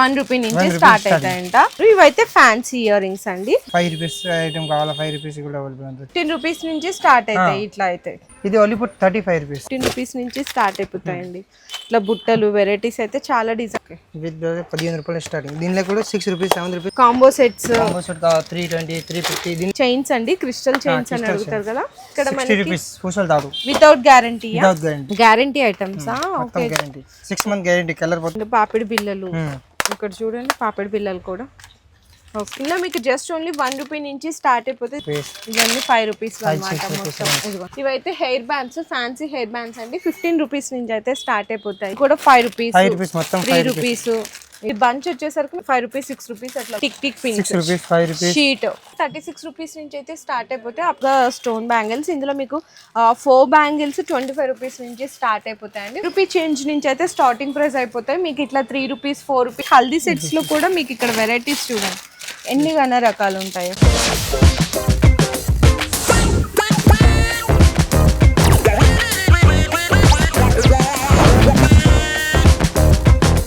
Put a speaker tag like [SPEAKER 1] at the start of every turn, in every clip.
[SPEAKER 1] 1 rupee నుంచి start అవుతాయంట. ఇవైతే fancy ear rings అండి.
[SPEAKER 2] 5 రూపీస్ ఐటమ్ కావాలా 5 రూపీస్ కూడా అవైలబుల్ ఉంది.
[SPEAKER 1] 10 రూపీస్ నుంచి స్టార్ట్ అవుతాయి. ఇట్లా అయితే
[SPEAKER 2] ఇది ఓన్లీ 35 రూపీస్.
[SPEAKER 1] 10 రూపీస్ నుంచి స్టార్ట్ అయిపోతాయండి. ఇట్లా బుట్టలు వెరైటీస్ అయితే చాలా డిజైన్.
[SPEAKER 2] విత్ 15 రూపాయలు స్టార్టింగ్. దీనిలో కూడా 6 rupees 7 rupees
[SPEAKER 1] combo sets.
[SPEAKER 2] Combo set 320 350. దీని
[SPEAKER 1] చైన్స్ అండి, క్రిస్టల్ చైన్స్ అని అడుగుతారు కదా. ఇక్కడ
[SPEAKER 2] 60 రూపీస్ పూసలు తాడు
[SPEAKER 1] without guarantee.
[SPEAKER 2] Without guarantee.
[SPEAKER 1] Guarantee items.
[SPEAKER 2] Okay guarantee 6 month guarantee. Colour పోతుంది.
[SPEAKER 1] పాపిడి బిళ్ళలు ఇక్కడ చూడండి, పాపిడి బిళ్ళలు కూడా. ఓకే, ఇలా మీకు జస్ట్ ఓన్లీ 1 రూపీ నుంచి స్టార్ట్ అయిపోతే ఇవన్నీ 5 రూపీస్ అన్నమాట మొత్తం. ఇవైతే hair bands, fancy hair bands అండి. 15 రూపీస్ నుంచి అయితే స్టార్ట్ అయిపోతాయి. కూడా 5 రూపీస్
[SPEAKER 2] మొత్తం
[SPEAKER 1] 3 రూపీస్. ఈ బంచ్ వచ్చేసరికి 5 రూపీస్ 6 రూపీస్ అట్లా. Tick tick pin
[SPEAKER 2] 6 rupees 5 rupees
[SPEAKER 1] sheet 36 rupees నుంచి అయితే స్టార్ట్ అయిపోతే అప్పుడు స్టోన్ బ్యాంగిల్స్. ఇందులో మీకు 4 బ్యాంగిల్స్ 25 రూపీస్ నుంచి స్టార్ట్ అయిపోతాయండి. రూపీ చేంజ్ నుంచి అయితే స్టార్టింగ్ ప్రైస్ అయిపోతాయి. మీకు ఇట్లా 3 రూపీస్ 4 రూపీస్. హల్దీ సెట్స్ లో కూడా మీకు ఇక్కడ వెరైటీస్ చూడండి ఎన్ని గన రకాలు ఉంటాయో.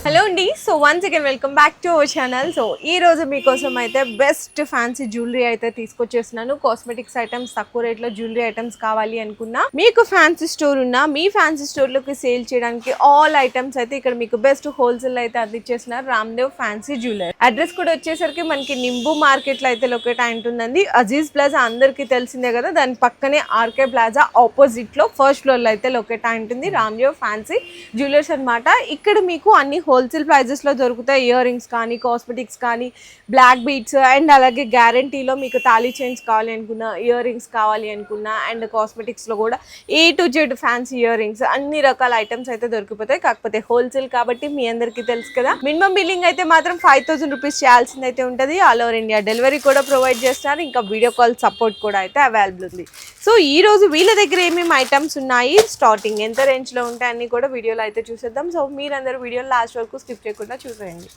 [SPEAKER 1] హలో అండి, so once again welcome back to our channel. So ఈ రోజు మీకోసం అయితే బెస్ట్ ఫ్యాన్సీ జ్యువెలరీ అయితే తీసుకొచ్చేస్తున్నాను. కాస్మెటిక్స్ ఐటమ్స్, తక్కువ రేట్లో జ్యువెలరీ ఐటమ్స్ కావాలి అనుకున్నా, మీకు ఫ్యాన్సీ స్టోర్ ఉన్నా, మీ ఫ్యాన్సీ స్టోర్ లోకి సేల్ చేయడానికి ఆల్ ఐటమ్స్ అయితే ఇక్కడ మీకు బెస్ట్ హోల్సేల్ అయితే అందించేస్తున్నారు రామ్దేవ్ ఫ్యాన్సీ జ్యువెలరీ. అడ్రస్ కూడా వచ్చేసరికి మనకి నింబు మార్కెట్ లో అయితే లొకేట్ అయి ఉంటుందండి. అజీజ్ ప్లాజా అందరికీ తెలిసిందే కదా, దాని పక్కనే ఆర్కే ప్లాజా ఆపోజిట్ లో ఫస్ట్ ఫ్లోర్ లో అయితే లొకేట్ అయి ఉంటుంది రామ్దేవ్ ఫ్యాన్సీ జ్యువెలర్స్ అన్నమాట. ఇక్కడ మీకు అన్ని హోల్సేల్ ప్రైజెస్ లో దొరుకుతాయి. ఇయర్ రింగ్స్ కానీ, కాస్మెటిక్స్ కానీ, బ్లాక్ బీడ్స్ అండ్ అలాగే గ్యారంటీలో మీకు తాళీ చైన్స్ కావాలి అనుకున్నా, ఇయర్ రింగ్స్ కావాలి అనుకున్నా, అండ్ కాస్మెటిక్స్ లో కూడా A to Z fancy ear rings అన్ని రకాల ఐటమ్స్ అయితే దొరికిపోతాయి. కాకపోతే హోల్సేల్ కాబట్టి మీ అందరికీ తెలుసు కదా, మినిమం బిల్లింగ్ అయితే మాత్రం 5000 రూపీస్ చేయాల్సింది అయితే ఉంటుంది. ఆల్ ఓవర్ ఇండియా డెలివరీ కూడా ప్రొవైడ్ చేస్తున్నారు. ఇంకా వీడియో కాల్ సపోర్ట్ కూడా అయితే అవైలబుల్ ఉంది. సో ఈ రోజు వీళ్ళ దగ్గర ఏమేమి ఐటమ్స్ ఉన్నాయి, స్టార్టింగ్ ఎంత రేంజ్ లో ఉంటాయి అన్ని కూడా వీడియోలో అయితే చూసేద్దాం. సో మీరందరూ వీడియో లాస్ట్ వరకు స్కిప్ చేయకుండా చూసేయండి.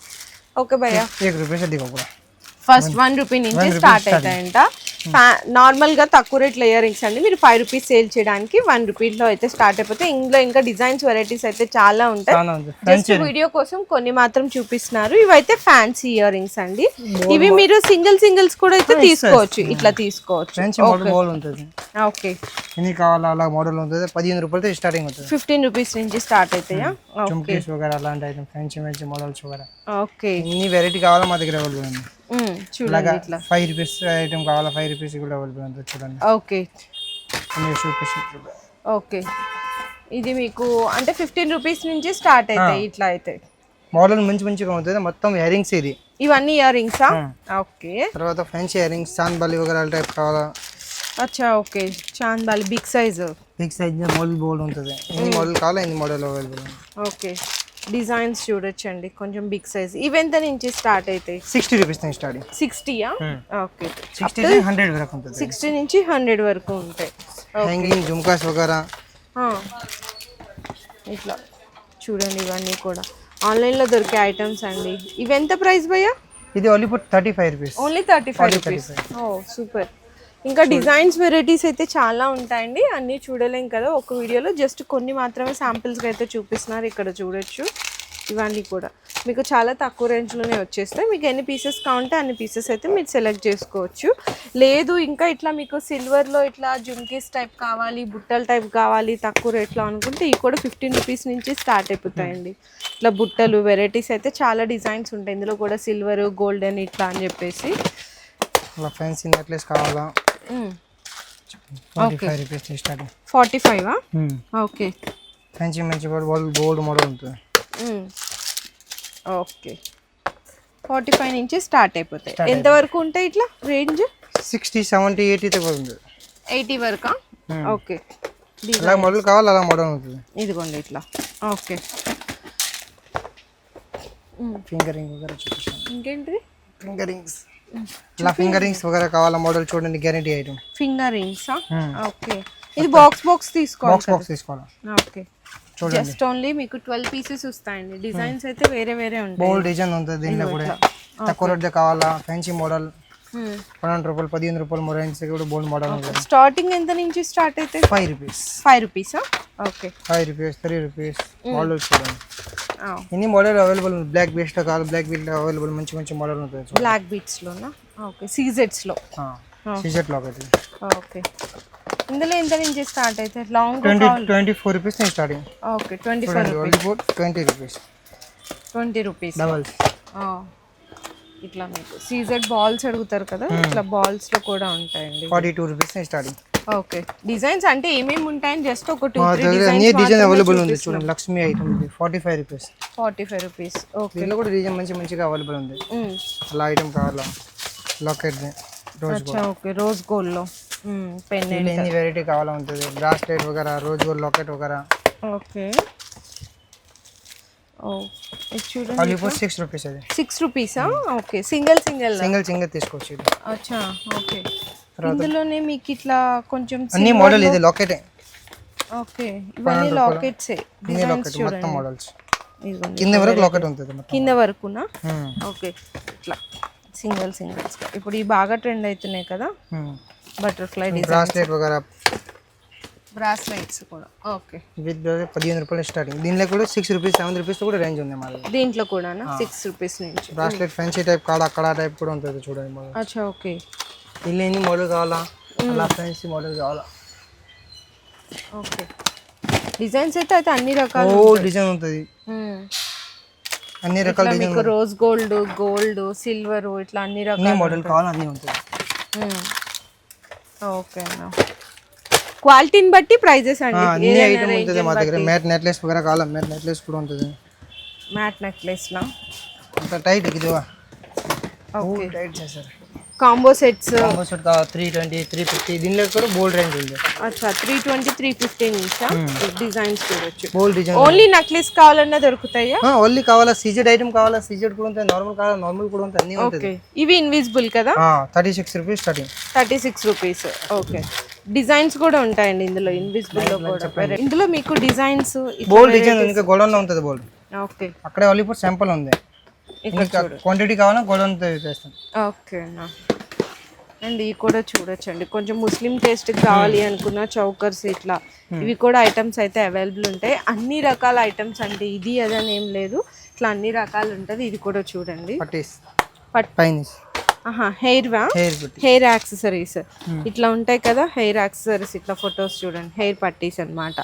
[SPEAKER 1] ఓకే భయ్యా. ఫస్ట్ 1 రూపీ నుంచి స్టార్ట్ అవుతాయంట. నార్మల్ గా తక్కువ రేట్లో ఇయర్ రింగ్స్ అండి. మీరు 5 రూపీస్ సేల్ చేయడానికి 1 రూపీలో అయితే స్టార్ట్ అయిపోతే ఇందులో ఇంకా డిజైన్స్ వెరైటీస్ అయితే చాలా ఉంటాయి. జస్ట్ వీడియో కోసం కొన్ని మాత్రం చూపిస్తున్నారు. ఇవైతే ఫ్యాన్సీ ఇయర్ రింగ్స్ అండి. ఇవి మీరు సింగిల్స్ కూడా అయితే తీసుకోవచ్చు, ఇట్లా తీసుకోవచ్చు. ఓకే,
[SPEAKER 2] 15 రూపాయలతో స్టార్టింగ్ అవుతుంది.
[SPEAKER 1] 15 రూపీస్ నుంచి స్టార్ట్ అవుతాయా? ఓకే,
[SPEAKER 2] ఇన్ని వెరైటీ కావాలా మా దగ్గర అవైలబుల్ ఉంది.
[SPEAKER 1] చూడండి ఇట్లా
[SPEAKER 2] 5 రూపీస్ ఐటమ్ కావాలా 5 రూపీస్ కూడా అవైలబుల్ ఉంది. చూడండి.
[SPEAKER 1] ఓకే ఓకే, ఇది మీకు అంటే 15 రూపీస్ నుంచి స్టార్ట్ అవుతాయి. ఇట్లా అయితే
[SPEAKER 2] మోడల్ మంచిగా ఉంటుంది. మొత్తం ఇయర్ రింగ్స్ ఇది.
[SPEAKER 1] ఇవన్నీ ఇయర్ రింగ్సా? ఓకే.
[SPEAKER 2] తర్వాత ఫ్యాన్సీ ఇయర్ రింగ్స్, చాంద్ బాలి వగైరా టైప్ కావాలా?
[SPEAKER 1] అచ్చా, ఓకే. చాంద్ బాలి బిగ్ సైజ్
[SPEAKER 2] మోడల్ బోల్డ్ ఉంటుంది. ఎన్ని మోడల్ కావాలా ఎన్ని మోడల్ అవైలబుల్.
[SPEAKER 1] ఓకే, డిజైన్స్ చూడొచ్చండి కొంచెం బిగ్ సైజ్. ఇవెంత నుంచి స్టార్ట్ అవుతాయి?
[SPEAKER 2] 60 రూపీస్ నుంచి స్టార్టింగ్.
[SPEAKER 1] 60యా? ఓకే,
[SPEAKER 2] 60 నుంచి 100 వరకు ఉంటుంది.
[SPEAKER 1] 60 నుంచి 100 వరకు ఉంటాయి.
[SPEAKER 2] హ్యాంగింగ్ జుమ్కాస్ వగైరా
[SPEAKER 1] ఇట్లా చూడండి. ఇవన్నీ కూడా ఆన్లైన్లో దొరికే ఐటమ్స్ అండి. ఇవి ఎంత ప్రైస్ భయ్యా?
[SPEAKER 2] ఇది only 35 rupees.
[SPEAKER 1] Only 35 rupees. Oh super. ఇంకా డిజైన్స్ వెరైటీస్ అయితే చాలా ఉంటాయండి. అన్నీ చూడలేం కదా ఒక వీడియోలో, జస్ట్ కొన్ని మాత్రమే శాంపిల్స్గా అయితే చూపిస్తున్నారు. ఇక్కడ చూడొచ్చు. ఇవన్నీ కూడా మీకు చాలా తక్కువ రేంజ్లోనే వచ్చేస్తాయి. మీకు ఎన్ని పీసెస్ కావాలంటే అన్ని పీసెస్ అయితే మీరు సెలెక్ట్ చేసుకోవచ్చు. లేదు ఇంకా ఇట్లా మీకు సిల్వర్లో ఇట్లా జుమ్కీస్ టైప్ కావాలి, బుట్టల టైప్ కావాలి తక్కువ రేట్లో అనుకుంటే ఇవి కూడా 15 రూపీస్ నుంచి స్టార్ట్ అయిపోతాయండి. ఇట్లా బుట్టలు వెరైటీస్ అయితే చాలా డిజైన్స్ ఉంటాయి. ఇందులో కూడా సిల్వర్, గోల్డెన్ ఇట్లా అని చెప్పేసి.
[SPEAKER 2] ఫ్యాన్సీ నెక్లెస్ కావాలా? 45 రూపీస్ స్టార్టింగ్.
[SPEAKER 1] 45ఆ? ఓకే.
[SPEAKER 2] ఫ్యాన్సీ మంచి గోల్డ్ మోడల్ ఉంటుంది.
[SPEAKER 1] ఓకే, 45 నుంచి స్టార్ట్ అయిపోతాయి. ఎంత వరకు ఉంటాయి ఇట్లా రేంజ్?
[SPEAKER 2] 60 70 80 తో ఉంది.
[SPEAKER 1] 80 వరకా? ఓకే.
[SPEAKER 2] అలా మోడల్ కావాలి అలా మోడల్ ఉంటుంది.
[SPEAKER 1] ఇదిగోండి ఇట్లా. ఓకే,
[SPEAKER 2] ఫింగర్ రింగ్ వగైరా చూపిస్తాను.
[SPEAKER 1] ఇంకేంటిది?
[SPEAKER 2] Finger rings. ఇలా ఫింగర్ రింగ్స్ వగైరా కావాలా మోడల్ చూడండి, గ్యారెంటీ ఐటమ్.
[SPEAKER 1] ఫింగర్ రింగ్సా? ఓకే. ఇది బాక్స్ తీసుకోవాలి.
[SPEAKER 2] బాక్స్ తీసుకోవాలా?
[SPEAKER 1] ఓకే. జస్ట్ ఓన్లీ మీకు 12 పీసెస్ వస్తాయండి. డిజైన్స్ అయితే వేరే ఉంటాయి.
[SPEAKER 2] బోల్డ్ డిజైన్ ఉంటుంది దీనిలో కూడా. తక్కువ రేట్ కావాలా ఫ్యాన్సీ మోడల్ 12 రూపాయలు 15 రూపాయలు మొరైన్స్ కూడా బోల్డ్ మోడల్ ఉంటుంది.
[SPEAKER 1] స్టార్టింగ్ ఎంత నుంచి స్టార్ట్ అయితే?
[SPEAKER 2] 5 రూపీస్.
[SPEAKER 1] 5 రూపీసా? ఓకే.
[SPEAKER 2] 5 రూపీస్ 3 రూపీస్ మోడల్ చూడండి. ఎన్ని మోడల్ అవైలబుల్ ఉంది. బ్లాక్ బీట్స్ లో కావాలి, బ్లాక్ బీట్ అవైలబుల్ మంచి మంచి మోడల్ ఉంటుంది.
[SPEAKER 1] బ్లాక్ బీట్స్ లోనా? ఓకే, సీజెట్స్ లో.
[SPEAKER 2] సీజెట్ లో ఒకటి.
[SPEAKER 1] ఓకే, ఇందులో ఎంత నుంచి స్టార్ట్ అయితే లాంగ్
[SPEAKER 2] 24 రూపీస్ నుంచి starting.
[SPEAKER 1] Okay, 24
[SPEAKER 2] rupees
[SPEAKER 1] 20 rupees
[SPEAKER 2] doubles.
[SPEAKER 1] ఇట్లా మీకు సీజెడ్ బాల్స్ అడుగుతారు కదా, ఇట్లా బాల్స్ లో కూడా ఉంటాయండి.
[SPEAKER 2] 42 రూపీస్ నుంచి స్టార్టింగ్.
[SPEAKER 1] ఓకే, డిజైన్స్ అంటే ఏమేమి ఉంటాయని జస్ట్ ఒక 2-3
[SPEAKER 2] అన్ని డిజైన్
[SPEAKER 1] డిజైన్స్
[SPEAKER 2] అవైలబుల్ ఉంది. చూడండి, లక్ష్మి ఐటమ్ ఉంది 45 రూపీస్.
[SPEAKER 1] 45 రూపీస్. ఓకే,
[SPEAKER 2] దీనిలో కూడా డిజైన్ మంచిగా అవైలబుల్ ఉంది. అలా ఐటమ్ కావాలా, లాకెట్ రోజ్
[SPEAKER 1] అచ్చా. ఓకే, రోజ్ గోల్డ్ లో పెండెంట్
[SPEAKER 2] ఎన్ని వెరైటీ కావాలా ఉంటుంది. బ్రాస్లెట్ వగైరా, రోజ్ గోల్డ్ లాకెట్ వగైరా.
[SPEAKER 1] ఓకే, ఇది చూడండి,
[SPEAKER 2] ఓన్లీ ఫర్ 6 రూపీస్. అది
[SPEAKER 1] 6 రూపీసా? ఓకే, సింగిల్
[SPEAKER 2] తీసుకోవచ్చు ఇది.
[SPEAKER 1] అచ్చా. ఓకే, ఇందులోనే మీకు ఇట్లా కొంచెం
[SPEAKER 2] అన్ని మోడల్ ఇది లాకెట్.
[SPEAKER 1] ఓకే, ఇవన్నీ లాకెట్స్ డిజైన్స్ చూడండి.
[SPEAKER 2] మొత్తం మోడల్స్ కింద వరకు లాకెట్ ఉంటుంది.
[SPEAKER 1] కింద వరకునా? ఓకే, ఇట్లా సింగిల్స్. ఇప్పుడు ఈ బాగా ట్రెండ్ అవుతున్నాయి కదా, బటర్ఫ్లై డిజైన్,
[SPEAKER 2] బ్రాస్లెట్ వగైరా,
[SPEAKER 1] బ్రాస్లెట్స్ కూడా. ఓకే,
[SPEAKER 2] విత్ 15 రూపాయలు స్టార్టింగ్. దీనిలో కూడా 6 రూపీస్ 7 రూపీస్ కూడా రేంజ్ ఉంది మా దగ్గర.
[SPEAKER 1] దీంట్లో కూడా 6 రూపీస్ నుంచి.
[SPEAKER 2] బ్రాస్లెట్ ఫ్యాన్సీ టైప్ కడా టైప్ కూడా ఉంటుంది చూడండి మోడల్.
[SPEAKER 1] అచ్చా. ఓకే,
[SPEAKER 2] దీనిలో ఎన్ని మోడల్ కావాలా, అలా ఫ్యాన్సీ మోడల్ కావాలా.
[SPEAKER 1] ఓకే, డిజైన్స్ అయితే అన్ని రకాలు
[SPEAKER 2] డిజైన్ ఉంటుంది. అన్ని రకాల డిజైన్,
[SPEAKER 1] మీకు రోజ్ గోల్డ్ సిల్వర్ ఇట్లా అన్ని రకాల
[SPEAKER 2] మోడల్ కావాలా అన్ని ఉంటుంది.
[SPEAKER 1] ఓకే అన్న, క్వాలిటీని బట్టి ప్రైజెస్ అండి.
[SPEAKER 2] అన్ని ఐటమ్ ఉంటుంది మా దగ్గర. మ్యాట్ నెక్లెస్ వగైరా కావాలా, మ్యాట్ నెక్లెస్ కూడా ఉంటుంది.
[SPEAKER 1] మ్యాట్ నెక్లెస్ లా
[SPEAKER 2] అంత టైట్ ఇదివా.
[SPEAKER 1] ఓకే,
[SPEAKER 2] టైట్ చేశారు.
[SPEAKER 1] Combo sets
[SPEAKER 2] 320 350. దీనిలో కూడా బోల్డ్ రేంజ్ ఉంది.
[SPEAKER 1] అచ్చా, 320 350 నుంచి డిజైన్స్ చూడొచ్చు.
[SPEAKER 2] బోల్డ్ డిజైన్.
[SPEAKER 1] ఓన్లీ నెక్లెస్ కావాలన్నా దొరుకుతాయా?
[SPEAKER 2] ఓన్లీ కావాలా, సీజెడ్ ఐటమ్ కావాలా, సీజెడ్ కూడా ఉంటుంది. నార్మల్ కావాలా, నార్మల్ కూడా ఉంటుంది. అన్ని ఉంటుంది.
[SPEAKER 1] ఇవి ఇన్విజిబుల్ కదా?
[SPEAKER 2] 36 rupees starting.
[SPEAKER 1] 36 rupees. Okay, designs కూడా ఉంటాయండి ఇందులో, ఇన్విజిబుల్ లో కూడా. ఇందులో మీకు డిజైన్స్
[SPEAKER 2] బోల్డ్ డిజైన్ ఇంకా గోల్డెన్ లో ఉంటుంది. బోల్డ్.
[SPEAKER 1] ఓకే,
[SPEAKER 2] అక్కడే ఓన్లీ ఫర్ శాంపుల్ ఉంది. ఇంకా క్వాంటిటీ కావాలా గోల్డెన్ చేస్తాం.
[SPEAKER 1] ఓకే అండ్ ఇవి కూడా చూడొచ్చండి. కొంచెం ముస్లిం టేస్ట్ కావాలి అనుకున్న చౌకర్స్ ఇట్లా ఇవి కూడా ఐటమ్స్ అయితే అవైలబుల్ ఉంటాయి. అన్ని రకాల ఐటమ్స్ అంటే ఇది అదని ఏం లేదు, ఇట్లా అన్ని రకాలు ఉంటుంది. ఇది కూడా చూడండి, హెయిర్ యాక్సెసరీస్ ఇట్లా ఉంటాయి కదా. హెయిర్ యాక్సెసరీస్ ఇట్లా ఫొటోస్ చూడండి, హెయిర్ పట్టీస్ అన్నమాట.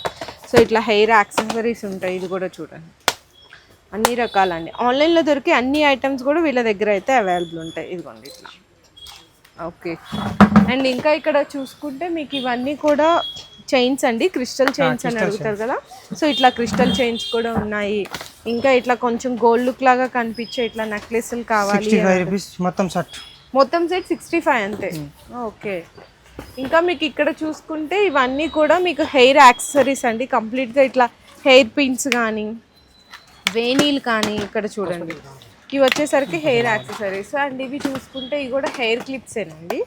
[SPEAKER 1] సో ఇట్లా హెయిర్ యాక్సెసరీస్ ఉంటాయి. ఇది కూడా చూడండి, అన్ని రకాలండి. ఆన్లైన్లో దొరికే అన్ని ఐటమ్స్ కూడా వీళ్ళ దగ్గర అయితే అవైలబుల్ ఉంటాయి. ఇదిగోండి ఇట్లా. ఓకే, అండ్ ఇంకా ఇక్కడ చూసుకుంటే మీకు ఇవన్నీ కూడా చైన్స్ అండి, క్రిస్టల్ చైన్స్ అని అడుగుతారు కదా. సో ఇట్లా క్రిస్టల్ చైన్స్ కూడా ఉన్నాయి. ఇంకా ఇట్లా కొంచెం గోల్డ్ లుక్ లాగా కనిపించే ఇట్లా నెక్లెస్లు కావాలి. మొత్తం సెట్ 65 అంతే. ఓకే, ఇంకా మీకు ఇక్కడ చూసుకుంటే ఇవన్నీ కూడా మీకు హెయిర్ యాక్సెసరీస్ అండి. కంప్లీట్గా ఇట్లా హెయిర్ పిన్స్ కానీ వేణీలు కానీ ఇక్కడ చూడండి. ఇవి వచ్చేసరికి హెయిర్ యాక్సెసరీస్ అండ్ ఇవి చూసుకుంటే ఇవి కూడా హెయిర్ క్లిప్స్ ఏనండి.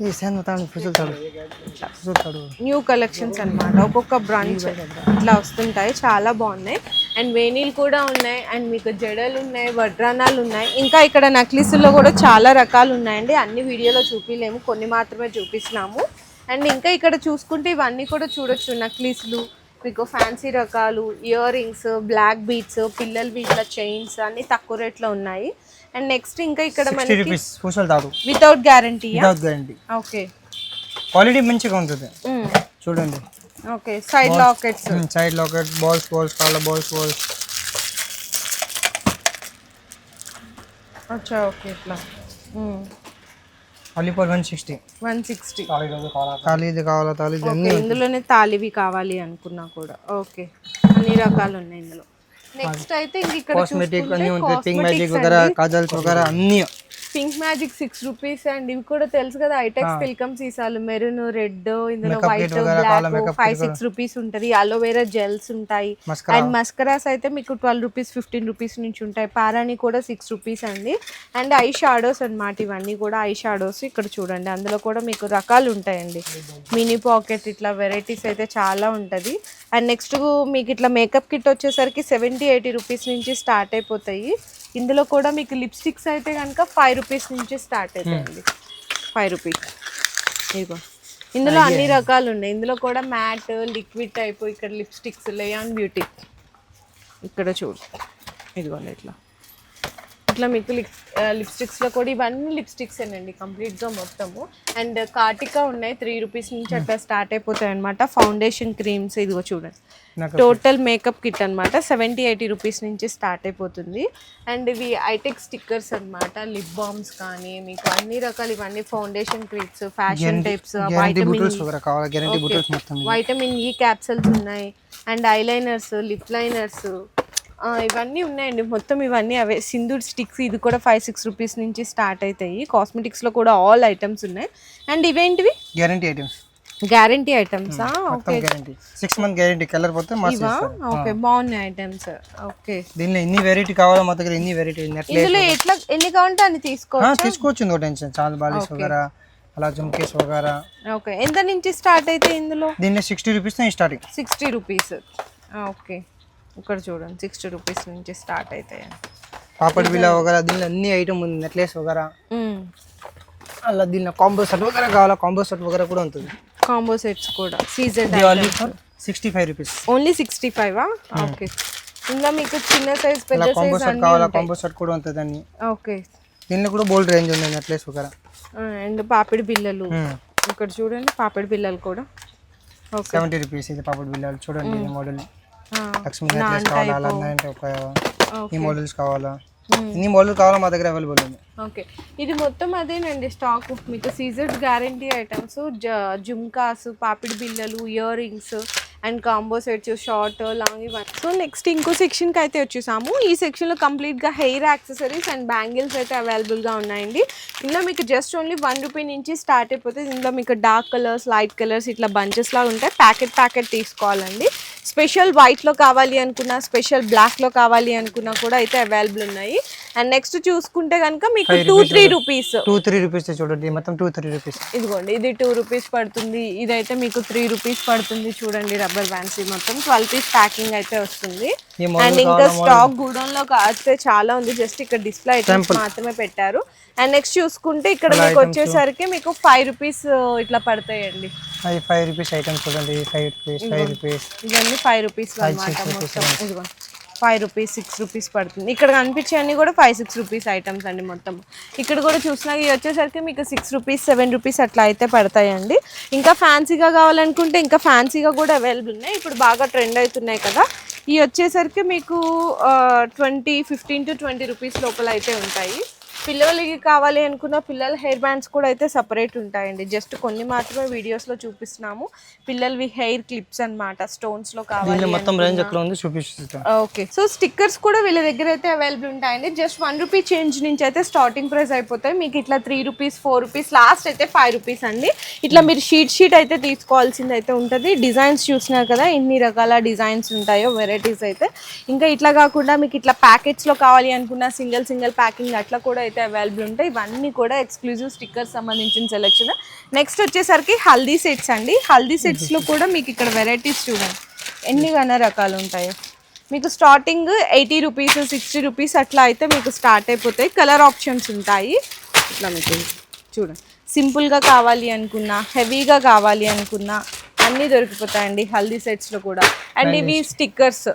[SPEAKER 1] న్యూ కలెక్షన్స్ అన్నమాట. ఒక్కొక్క బ్రాంచ్ ఇట్లా వస్తుంటాయి, చాలా బాగున్నాయి. అండ్ వేణీలు కూడా ఉన్నాయి, అండ్ మీకు జడలు ఉన్నాయి, వడ్రానాలు ఉన్నాయి. ఇంకా ఇక్కడ నక్లీసుల్లో కూడా చాలా రకాలు ఉన్నాయండి. అన్ని వీడియోలో చూపించలేము, కొన్ని మాత్రమే చూపిస్తున్నాము. అండ్ ఇంకా ఇక్కడ చూసుకుంటే ఇవన్నీ కూడా చూడొచ్చు, నక్లీసులు మీకు ఫ్యాన్సీ రకాలు, ఇయర్ రింగ్స్, బ్లాక్ బీడ్స్, పిల్లలు ఇట్లా చైన్స్ అన్ని తక్కువ రేట్లో ఉన్నాయి. అండ్ నెక్స్ట్ ఇంకా ఇక్కడ మనకి వితౌట్ గ్యారంటీ. ఓకే,
[SPEAKER 2] క్వాలిటీ మంచిగా ఉంటుంది చూడండి.
[SPEAKER 1] ఓకే, సైడ్ లాకెట్స్,
[SPEAKER 2] బాల్స్ కావాలా, బాల్స్.
[SPEAKER 1] అచ్చా. ఓకే, ఇట్లా
[SPEAKER 2] ఓన్లీ ఫర్ 160. తాళీది కావాలా, తాళీది అన్ని
[SPEAKER 1] ఇందులోనే తాళివి కావాలి అనుకున్నా కూడా. ఓకే, అన్ని రకాలు ఉన్నాయి ఇందులో. నెక్స్ట్ అయితే ఇక్కడ
[SPEAKER 2] కాస్మెటిక్ అన్ని ఉంటాయి. పింక్ మ్యాజిక్ వగైరా, కాజల్స్ వగైరా అన్ని.
[SPEAKER 1] పింక్ మ్యాజిక్ 6 రూపీస్ అండ్ ఇవి కూడా తెలుసు కదా, ఐటెక్స్ సిల్కమ్ సీసాలు, మెరూన్, రెడ్, ఇందులో వైట్, బ్లాక్ 5-6 రూపీస్ ఉంటుంది. అలోవెరా జెల్స్ ఉంటాయి. అండ్ మస్కరాస్ అయితే మీకు 12 రూపీస్ 15 రూపీస్ నుంచి ఉంటాయి. పారాని కూడా 6 రూపీస్ అండి. అండ్ ఐ షాడోస్ అన్నమాట, ఇవన్నీ కూడా ఐ షాడోస్. ఇక్కడ చూడండి, అందులో కూడా మీకు రకాలు ఉంటాయండి. మినీ పాకెట్ ఇట్లా వెరైటీస్ అయితే చాలా ఉంటుంది. అండ్ నెక్స్ట్ మీకు ఇట్లా మేకప్ కిట్ వచ్చేసరికి 70-80 రూపీస్ నుంచి స్టార్ట్ అయిపోతాయి. ఇందులో కూడా మీకు లిప్స్టిక్స్ అయితే కనుక 5 రూపీస్ నుంచి స్టార్ట్ అవుతాయండి. 5 రూపీస్. ఇదిగో ఇందులో అన్ని రకాలు ఉన్నాయి. ఇందులో కూడా మ్యాట్, లిక్విడ్ టైప్, ఇక్కడ లిప్స్టిక్స్, లేయాన్ బ్యూటీ ఇక్కడ చూడు ఇదిగోండి ఇట్లా ఇట్లా మీకు లిప్స్టిక్స్లో కూడా ఇవన్నీ లిప్స్టిక్స్ ఏనండి కంప్లీట్గా మొత్తము. అండ్ కార్టికా ఉన్నాయి 3 రూపీస్ నుంచి అట్లా స్టార్ట్ అయిపోతాయి అనమాట. ఫౌండేషన్ క్రీమ్స్ ఇదిగో చూడండి, టోటల్ మేకప్ కిట్ అనమాట 70-80 రూపీస్ నుంచి స్టార్ట్ అయిపోతుంది. అండ్ ఇవి ఐటెక్ స్టిక్కర్స్ అనమాట, లిప్ బామ్స్ కానీ మీకు అన్ని రకాలు ఇవన్నీ foundation creams, fashion types, vitamin E capsules ఉన్నాయి. అండ్ ఐలైనర్స్, లిప్ లైనర్స్ ఇవన్నీ ఉన్నాయండి మొత్తం. ఇవన్నీ అవే సింధూర్ స్టిక్స్, ఇది కూడా 5-6 రూపీస్ నుంచి స్టార్ట్ అవుతాయి. కాస్మెటిక్స్లో కూడా ఆల్ ఐటమ్స్ ఉన్నాయి. అండ్ ఇవేంటివి
[SPEAKER 2] గ్యారంటీ ఐటమ్స్,
[SPEAKER 1] గ్యారంటీ ఐటమ్సా? ఓకే,
[SPEAKER 2] 6 మంత్ గ్యారంటీ, కలర్ పోతే
[SPEAKER 1] ఓకే బాగున్నాయి ఐటమ్స్. ఓకే,
[SPEAKER 2] దీనిలో ఎన్ని వెరైటీ కావాలో మా దగ్గర ఎన్ని వెరైటీ.
[SPEAKER 1] ఇందులో ఎట్లా ఎన్ని కావాలంటే అన్ని
[SPEAKER 2] తీసుకోవచ్చు. నో టెన్షన్, చాలా బాలీస్ వగేరా అలా జుమ్కేస్ వగేరా.
[SPEAKER 1] ఓకే, ఎంత నుంచి స్టార్ట్ అయితే ఇందులో?
[SPEAKER 2] దీనిలో 60 రూపీస్ స్టార్టింగ్.
[SPEAKER 1] 60 రూపీస్. ఓకే, ఇక్కడ చూడండి 60 రూపీస్ నుంచి స్టార్ట్ అవుతాయి.
[SPEAKER 2] పాపడ్ బిల్లా వగేరా, దీనిలో అన్ని ఐటమ్ ఉంది. నెక్లెస్ వగేరా, అలా దీనిలో కాంబో సెట్ వగేరా కావాలా, కాంబో సెట్ వగేరా కూడా ఉంటుంది.
[SPEAKER 1] కాంబో సెట్స్ కూడా సీజన్
[SPEAKER 2] 65 రూపీస్
[SPEAKER 1] ఓన్లీ. 65 ఓకే. ఇంకా మీకు చిన్న సైజ్ పెద్ద
[SPEAKER 2] కాంబో
[SPEAKER 1] సైజ్
[SPEAKER 2] సెట్ కావాలా, కాంబో సెట్ కూడా ఉంటుంది అన్ని.
[SPEAKER 1] ఓకే,
[SPEAKER 2] దీనిలో కూడా బోల్డ్ రేంజ్ ఉంది నెక్లెస్ వగేరా.
[SPEAKER 1] అండ్ పాపిడి బిళ్ళలు ఇక్కడ చూడండి, పాపిడి బిళ్ళలు కూడా
[SPEAKER 2] 70 రూపీస్. ఇది పాపడ్ బిళ్ళలు చూడండి, ఈ మోడల్ లక్ష్మీ నెక్లెస్ కావాలా, అలాంటి ఈ మోడల్స్ కావాలా, ఎన్ని మోడల్ కావాలా మా దగ్గర అవైలబుల్ ఉంది.
[SPEAKER 1] ఓకే, ఇది మొత్తం అదేనండి స్టాక్. మీకు సీజర్స్ గ్యారంటీ ఐటమ్స్, జుమ్కాస్, పాపిడి బిళ్ళలు, ear rings and combo sets, short long ఇవన్నీ. సో నెక్స్ట్ ఇంకో సెక్షన్కి అయితే వచ్చేసాము. ఈ సెక్షన్లో కంప్లీట్గా హెయిర్ యాక్సెసరీస్ అండ్ బ్యాంగిల్స్ అయితే అవైలబుల్గా ఉన్నాయండి. ఇందులో మీకు జస్ట్ ఓన్లీ 1 రూపీ నుంచి స్టార్ట్ అయిపోతుంది. ఇందులో మీకు డార్క్ కలర్స్, లైట్ కలర్స్ ఇట్లా బంచెస్ లాగా ఉంటాయి. ప్యాకెట్ తీసుకోవాలండి. స్పెషల్ వైట్లో కావాలి అనుకున్నా, స్పెషల్ బ్లాక్లో కావాలి అనుకున్నా కూడా అయితే అవైలబుల్ ఉన్నాయి. అండ్ నెక్స్ట్ చూసుకుంటే కనుక మీకు 2-3 రూపీస్.
[SPEAKER 2] 2-3 రూపీస్ చూడండి, మొత్తం 2-3 రూపీస్.
[SPEAKER 1] ఇదిగోండి, ఇది 2 రూపీస్ పడుతుంది. ఇదైతే మీకు 3 రూపీస్ పడుతుంది. చూడండి రబ్బర్ బ్యాండ్స్ మొత్తం 12 పీస్ ప్యాకింగ్ అయితే వస్తుంది. అండ్ ఇంకా స్టాక్ గూడౌన్ లో అయితే చాలా ఉంది, జస్ట్ ఇక్కడ డిస్ప్లే ఐటమ్స్ మాత్రమే పెట్టారు. అండ్ నెక్స్ట్ చూసుకుంటే ఇక్కడ మీకు వచ్చేసరికి మీకు 5 రూపీస్ ఇట్లా పడతాయండి.
[SPEAKER 2] 5 రూపీస్ ఐటమ్స్ చూడండి, 5 రూపీస్
[SPEAKER 1] ఇవన్నీ 5 రూపీస్ అన్నమాట మొత్తం. ఇదిగోండి 5 రూపీస్, 6 రూపీస్ పడుతుంది. ఇక్కడ కనిపించే అన్ని కూడా 5-6 రూపీస్ ఐటమ్స్ అండి మొత్తం. ఇక్కడ కూడా చూసినా ఇవి వచ్చేసరికి మీకు 6 రూపీస్, 7 రూపీస్ అట్లా అయితే పడతాయండి. ఇంకా ఫ్యాన్సీగా కావాలనుకుంటే ఇంకా ఫ్యాన్సీగా కూడా అవైలబుల్ ఉన్నాయి. ఇప్పుడు బాగా ట్రెండ్ అవుతున్నాయి కదా. ఇవి వచ్చేసరికి మీకు 15 to 20 రూపీస్ లోపల అయితే ఉంటాయి. పిల్లలకి కావాలి అనుకున్న పిల్లల హెయిర్ బ్యాండ్స్ కూడా అయితే సపరేట్ ఉంటాయండి. జస్ట్ కొన్ని మాత్రమే వీడియోస్లో చూపిస్తున్నాము. పిల్లలవి హెయిర్ క్లిప్స్ అనమాట, స్టోన్స్లో కావాలి.
[SPEAKER 2] మొత్తం రేంజ్ ఎక్కడ ఉంది చూపిస్తాను.
[SPEAKER 1] ఓకే, సో స్టిక్కర్స్ కూడా వీళ్ళ దగ్గర అయితే అవైలబుల్ ఉంటాయండి. జస్ట్ 1 రూపీ చేంజ్ నుంచి అయితే స్టార్టింగ్ ప్రైస్ అయిపోతాయి. మీకు ఇట్లా 3 రూపీస్, 4 రూపీస్, లాస్ట్ అయితే 5 రూపీస్ అండి. ఇట్లా మీరు షీట్ అయితే తీసుకోవాల్సింది అయితే ఉంటుంది. డిజైన్స్ చూసినారు కదా ఎన్ని రకాల డిజైన్స్ ఉంటాయో, వెరైటీస్ అయితే. ఇంకా ఇట్లా కాకుండా మీకు ఇట్లా ప్యాకెట్స్లో కావాలి అనుకున్న సింగిల్ ప్యాకింగ్ అట్లా కూడా అయితే అవైలబుల్ ఉంటాయి. ఇవన్నీ కూడా ఎక్స్క్లూజివ్ స్టిక్కర్స్ సంబంధించిన సెలెక్షన్. నెక్స్ట్ వచ్చేసరికి హల్దీ సెట్స్ అండి. హల్దీ సెట్స్లో కూడా మీకు ఇక్కడ వెరైటీస్ చూడండి ఎన్ని రకాలు ఉంటాయో. మీకు స్టార్టింగ్ 80 రూపీస్, 60 రూపీస్ అట్లా అయితే మీకు స్టార్ట్ అయిపోతాయి. కలర్ ఆప్షన్స్ ఉంటాయి. ఇట్లా మీకు చూడండి, సింపుల్గా కావాలి అనుకున్నా, హెవీగా కావాలి అనుకున్నా అన్నీ దొరికిపోతాయండి హల్దీ సెట్స్లో కూడా. అండ్ ఇవి స్టిక్కర్స్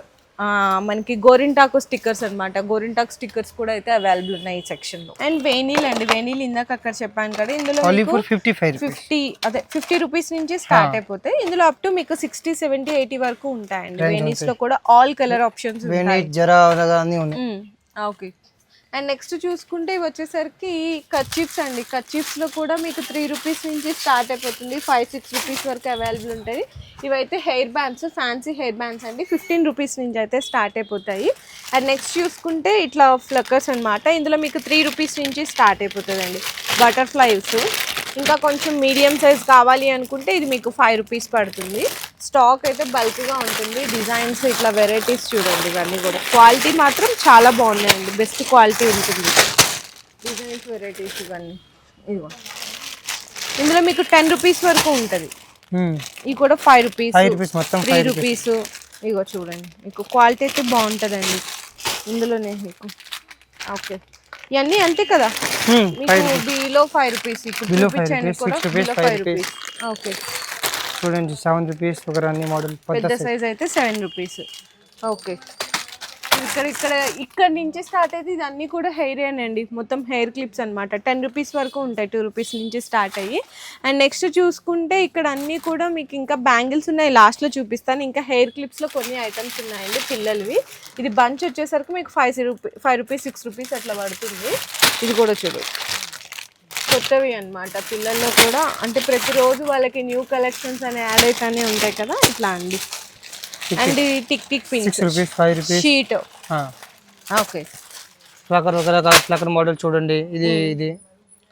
[SPEAKER 1] మనకి గోరింటాకు స్టిక్కర్స్ అనమాట. గోరింటాకు స్టిక్కర్స్ కూడా అయితే అవైలబుల్ ఉన్నాయి ఈ సెక్షన్ లో. అండ్ వేనీల్ అండి, వేనీల్ ఇందాక అక్కడ చెప్పాను కదా, ఇందులో 50 రూపీస్ నుంచి స్టార్ట్ అయిపోతాయి. ఇందులో అప్ టు మీకు 60, 70, 80 వరకు ఉంటాయండి. వేనీస్ లో కూడా ఆల్ కలర్ ఆప్షన్స్ ఉంటాయి. ఓకే, అండ్ నెక్స్ట్ చూసుకుంటే ఇవి వచ్చేసరికి కర్చీఫ్స్ అండి. కర్చీఫ్స్లో కూడా మీకు 3 రూపీస్ నుంచి స్టార్ట్ అయిపోతుంది. 5-6 రూపీస్ వరకు అవైలబుల్ ఉంటుంది. ఇవైతే hair bands, fancy hair bands అండి. 15 రూపీస్ నుంచి అయితే స్టార్ట్ అయిపోతాయి. అండ్ నెక్స్ట్ చూసుకుంటే ఇట్లా ఫ్లక్కర్స్ అనమాట. ఇందులో మీకు 3 రూపీస్ నుంచి స్టార్ట్ అయిపోతుందండి. బటర్ఫ్లైస్ ఇంకా కొంచెం మీడియం సైజ్ కావాలి అనుకుంటే ఇది మీకు 5 రూపీస్ పడుతుంది. స్టాక్ అయితే బల్క్గా ఉంటుంది. డిజైన్స్ ఇట్లా వెరైటీస్ చూడండి, ఇవన్నీ కూడా క్వాలిటీ మాత్రం చాలా బాగున్నాయండి, బెస్ట్ క్వాలిటీ ఉంటుంది. డిజైన్స్, వెరైటీస్ ఇవన్నీ. ఇదిగో ఇందులో మీకు 10 రూపీస్ వరకు ఉంటుంది. ఇవి కూడా 5 రూపీస్, 3 రూపీస్. ఇగో చూడండి, మీకు క్వాలిటీ అయితే బాగుంటుందండి ఇందులోనే మీకు. ఓకే, ఇవన్నీ అంతే కదా మీకు బిలో 5 రూపీస్. ఓకే
[SPEAKER 2] చూడండి 7 రూపీస్ ఒక రన్ని మోడల్.
[SPEAKER 1] పెద్ద సైజ్ అయితే 7 రూపీస్. ఓకే, ఇక్కడ నుంచి స్టార్ట్ అయితే ఇది అన్నీ కూడా హెయిర్ అండి, మొత్తం హెయిర్ క్లిప్స్ అనమాట. 10 రూపీస్ వరకు ఉంటాయి, 2 రూపీస్ నుంచి స్టార్ట్ అయ్యి. అండ్ నెక్స్ట్ చూసుకుంటే ఇక్కడ అన్నీ కూడా మీకు ఇంకా బ్యాంగిల్స్ ఉన్నాయి, లాస్ట్లో చూపిస్తాను. ఇంకా హెయిర్ క్లిప్స్లో కొన్ని ఐటమ్స్ ఉన్నాయండి పిల్లలవి. ఇది బంచ్ వచ్చేసరికి మీకు 5 రూపీస్ 6 రూపీస్ అట్లా పడుతుంది. ఇది కూడా చూడు, కొత్తవి అనమాట పిల్లల్లో కూడా. అంటే ప్రతిరోజు వాళ్ళకి న్యూ కలెక్షన్స్ అనే యాడ్ అవుతానే ఉంటాయి కదా, ఇట్లా అండి. And tick tick pins,
[SPEAKER 2] 6 rupees 5 rupees
[SPEAKER 1] sheet. Okay,
[SPEAKER 2] రకరకాల మోడల్ చూడండి. ఇది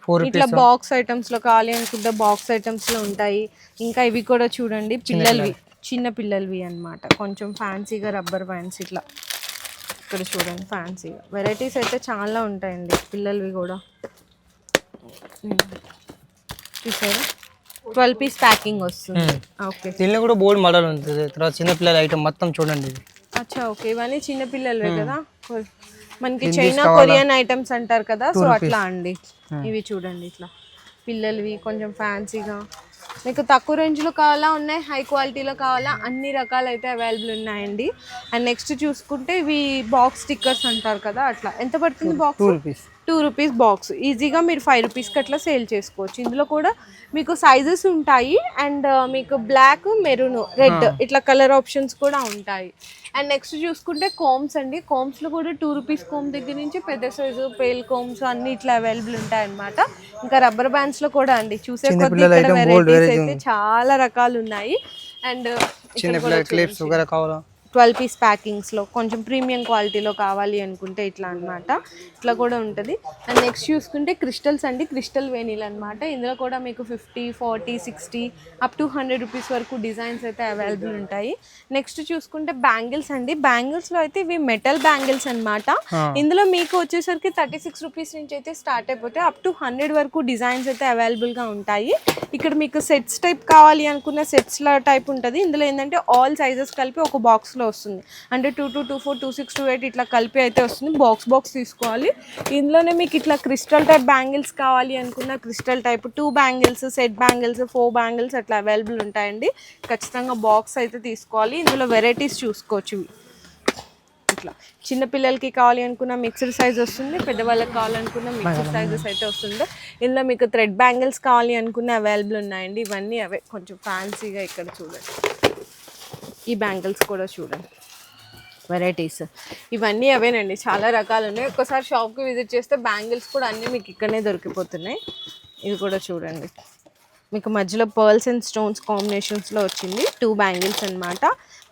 [SPEAKER 2] 4 రూపీస్.
[SPEAKER 1] ఇట్లా బాక్స్ ఐటమ్స్ లో కావాలి అనుకుంటే బాక్స్ ఐటమ్స్ లో ఉంటాయి. ఇంకా ఇవి కూడా చూడండి పిల్లలవి, చిన్న పిల్లలవి అన్నమాట. కొంచెం ఫ్యాన్సీగా రబ్బర్ బ్యాండ్స్ ఇట్లా. ఇక్కడ చూడండి ఫ్యాన్సీగా వెరైటీస్ అయితే చాలా ఉంటాయండి పిల్లలవి కూడా. చూసారా 12 పీస్ ప్యాకింగ్ వస్తుంది. ఓకే,
[SPEAKER 2] దీనిలో కూడా బోల్డ్ మోడల్ ఉంటుంది. తర్వాత చిన్న పిల్లల ఐటమ్ మొత్తం చూడండి ఇది.
[SPEAKER 1] అచ్చా ఓకే, ఇవన్నీ చిన్న పిల్లలవే కదా. మనకి చైనా కొరియన్ ఐటమ్స్ అంటారు కదా, సో అట్లా అండి. ఇవి చూడండి ఇట్లా పిల్లలవి కొంచెం ఫ్యాన్సీగా. మీకు తక్కువ రేంజ్లో కావాలా ఉన్నాయి, హై క్వాలిటీలో కావాలా, అన్ని రకాలు అయితే అవైలబుల్ ఉన్నాయండి. అండ్ నెక్స్ట్ చూసుకుంటే ఇవి బాక్స్ స్టిక్కర్స్ అంటారు కదా, అట్లా ఎంత పడుతుంది బాక్స్?
[SPEAKER 2] 2 రూపీస్.
[SPEAKER 1] 2 rupees box. ఈజీగా మీరు 5 రూపీస్కి అట్లా సేల్ చేసుకోవచ్చు. ఇందులో కూడా మీకు సైజెస్ ఉంటాయి. అండ్ మీకు బ్లాక్, మెరూన్, రెడ్ ఇట్లా కలర్ ఆప్షన్స్ కూడా ఉంటాయి. అండ్ నెక్స్ట్ చూసుకుంటే కోమ్స్ అండి. కోమ్స్లో కూడా 2 రూపీస్ కోమ్ దగ్గర నుంచి పెద్ద సైజు పేల్ కోమ్స్ అన్ని ఇట్లా అవైలబుల్ ఉంటాయి అన్నమాట. ఇంకా రబ్బర్ బ్యాండ్స్లో కూడా అండి చూసే కొద్ది ఇక్కడ వెరైటీస్ అయితే చాలా రకాలు ఉన్నాయి. అండ్
[SPEAKER 2] చిన్న పిల్లల క్లిప్స్ వగైరా కావాలా
[SPEAKER 1] 12 పీస్ ప్యాకింగ్స్లో కొంచెం ప్రీమియం క్వాలిటీలో కావాలి అనుకుంటే ఇట్లా అనమాట, ఇట్లా కూడా ఉంటుంది. అండ్ నెక్స్ట్ చూసుకుంటే క్రిస్టల్స్ అండి, క్రిస్టల్ వేనీల్ అనమాట. ఇందులో కూడా మీకు 50, 40, 60 అప్ టు 100 రూపీస్ వరకు డిజైన్స్ అయితే అవైలబుల్ ఉంటాయి. నెక్స్ట్ చూసుకుంటే బ్యాంగిల్స్ అండి. బ్యాంగిల్స్లో అయితే ఇవి మెటల్ బ్యాంగిల్స్ అనమాట. ఇందులో మీకు వచ్చేసరికి 36 రూపీస్ నుంచి అయితే స్టార్ట్ అయిపోతాయి, అప్ టు 100 వరకు డిజైన్స్ అయితే అవైలబుల్గా ఉంటాయి. ఇక్కడ మీకు సెట్స్ టైప్ కావాలి అనుకున్న సెట్స్ల టైప్ ఉంటుంది. ఇందులో ఏంటంటే ఆల్ సైజెస్ కలిపి ఒక బాక్స్లో వస్తుంది. అంటే 2 2, 2 4, 2 6, 2 8 ఇట్లా కలిపి అయితే వస్తుంది. బాక్స్ తీసుకోవాలి. ఇందులోనే మీకు ఇట్లా క్రిస్టల్ టైప్ బ్యాంగిల్స్ కావాలి అనుకున్న crystal type 2 bangles, set bangles, 4 bangles అట్లా అవైలబుల్ ఉంటాయండి. ఖచ్చితంగా బాక్స్ అయితే తీసుకోవాలి. ఇందులో వెరైటీస్ చూసుకోవచ్చు. ఇట్లా చిన్నపిల్లలకి కావాలి అనుకున్న మిక్స్డ్ సైజ్ వస్తుంది, పెద్దవాళ్ళకి కావాలనుకున్న మిక్స్డ్ సైజెస్ అయితే వస్తుంది. ఇందులో మీకు థ్రెడ్ బ్యాంగిల్స్ కావాలి అనుకున్న అవైలబుల్ ఉన్నాయండి. ఇవన్నీ అవే కొంచెం ఫ్యాన్సీగా. ఇక్కడ చూడండి ఈ బ్యాంగిల్స్ కూడా చూడండి వెరైటీస్, ఇవన్నీ అవేనండి. చాలా రకాలు ఉన్నాయి. ఒక్కసారి షాప్కి విజిట్ చేస్తే బ్యాంగిల్స్ కూడా అన్నీ మీకు ఇక్కడనే దొరికిపోతున్నాయి. ఇది కూడా చూడండి మీకు మధ్యలో పర్ల్స్ అండ్ స్టోన్స్ కాంబినేషన్స్లో వచ్చింది. 2 బ్యాంగిల్స్ అనమాట.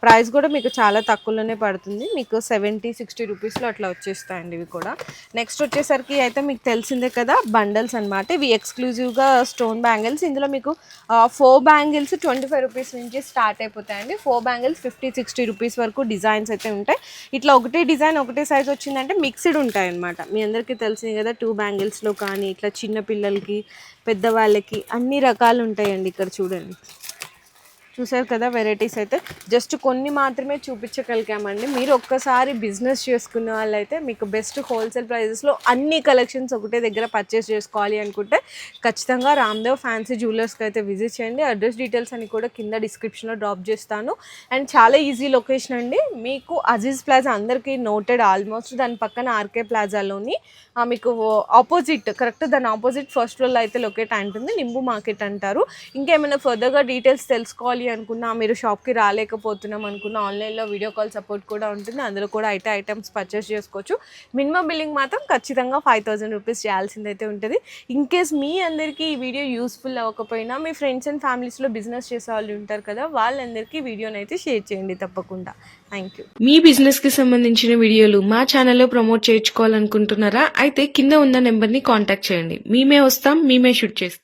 [SPEAKER 1] ప్రైస్ కూడా మీకు చాలా తక్కువలోనే పడుతుంది. మీకు 70, 60 రూపీస్లో అట్లా వచ్చేస్తాయండి ఇవి కూడా. నెక్స్ట్ వచ్చేసరికి అయితే మీకు తెలిసిందే కదా బండల్స్ అనమాట. ఇవి ఎక్స్క్లూజివ్గా స్టోన్ బ్యాంగిల్స్. ఇందులో మీకు 4 బ్యాంగిల్స్ 25 రూపీస్ నుంచి స్టార్ట్ అయిపోతాయండి. 4 బ్యాంగిల్స్ 50, 60 రూపీస్ వరకు డిజైన్స్ అయితే ఉంటాయి. ఇట్లా ఒకటే డిజైన్ ఒకటే సైజ్ వచ్చిందంటే మిక్స్డ్ ఉంటాయి అనమాట. మీ అందరికీ తెలిసింది కదా 2 బ్యాంగిల్స్లో కానీ ఇట్లా చిన్న పిల్లలకి, పెద్దవాళ్ళకి అన్ని రకాలు ఉంటాయండి. ఇక్కడ చూడండి, చూసారు కదా వెరైటీస్ అయితే జస్ట్ కొన్ని మాత్రమే చూపించగలిగామండి. మీరు ఒక్కసారి బిజినెస్ చేసుకున్న వాళ్ళైతే మీకు బెస్ట్ హోల్సేల్ ప్రైజెస్లో అన్ని కలెక్షన్స్ ఒకటే దగ్గర పర్చేస్ చేసుకోవాలి అనుకుంటే ఖచ్చితంగా రామ్దేవ్ ఫ్యాన్సీ జ్యువెలర్స్కి అయితే విజిట్ చేయండి. అడ్రస్ డీటెయిల్స్ అని కూడా కింద డిస్క్రిప్షన్లో డ్రాప్ చేస్తాను. అండ్ చాలా ఈజీ లొకేషన్ అండి. మీకు అజీజ్ ప్లాజా అందరికీ నోటెడ్ ఆల్మోస్ట్. దాని పక్కన ఆర్కే ప్లాజాలోని మీకు ఆపోజిట్, కరెక్ట్ దాని ఆపోజిట్ ఫస్ట్ ఫ్లోర్లో అయితే లొకేట్ ఉంటుంది. నింబు మార్కెట్ అంటారు. ఇంకేమైనా ఫర్దర్గా డీటెయిల్స్ తెలుసుకోవాలి అనుకున్నా, మీరు షాప్కి రాలేకపోతున్నాం అనుకున్నా, ఆన్లైన్లో వీడియో కాల్ సపోర్ట్ కూడా ఉంటుంది. అందులో కూడా ఐటమ్స్ పర్చేస్ చేసుకోవచ్చు. మినిమం బిల్లింగ్ మాత్రం ఖచ్చితంగా 5000 రూపీస్ చేయాల్సిందైతే ఉంటుంది. ఇన్ కేస్ మీ అందరికీ ఈ వీడియో యూస్ఫుల్ అవ్వకపోయినా మీ ఫ్రెండ్స్ అండ్ ఫ్యామిలీస్లో బిజినెస్ చేసే వాళ్ళు ఉంటారు కదా, వాళ్ళందరికీ వీడియోని అయితే షేర్ చేయండి తప్పకుండా. Thank you. మీ బిజినెస్కి సంబంధించిన వీడియోలు మా ఛానల్లో ప్రమోట్ చేయించుకోవాలనుకుంటున్నారా? అయితే కింద ఉన్న నెంబర్ని కాంటాక్ట్ చేయండి. మేమే వస్తాం, మేమే షూట్ చేస్తాం.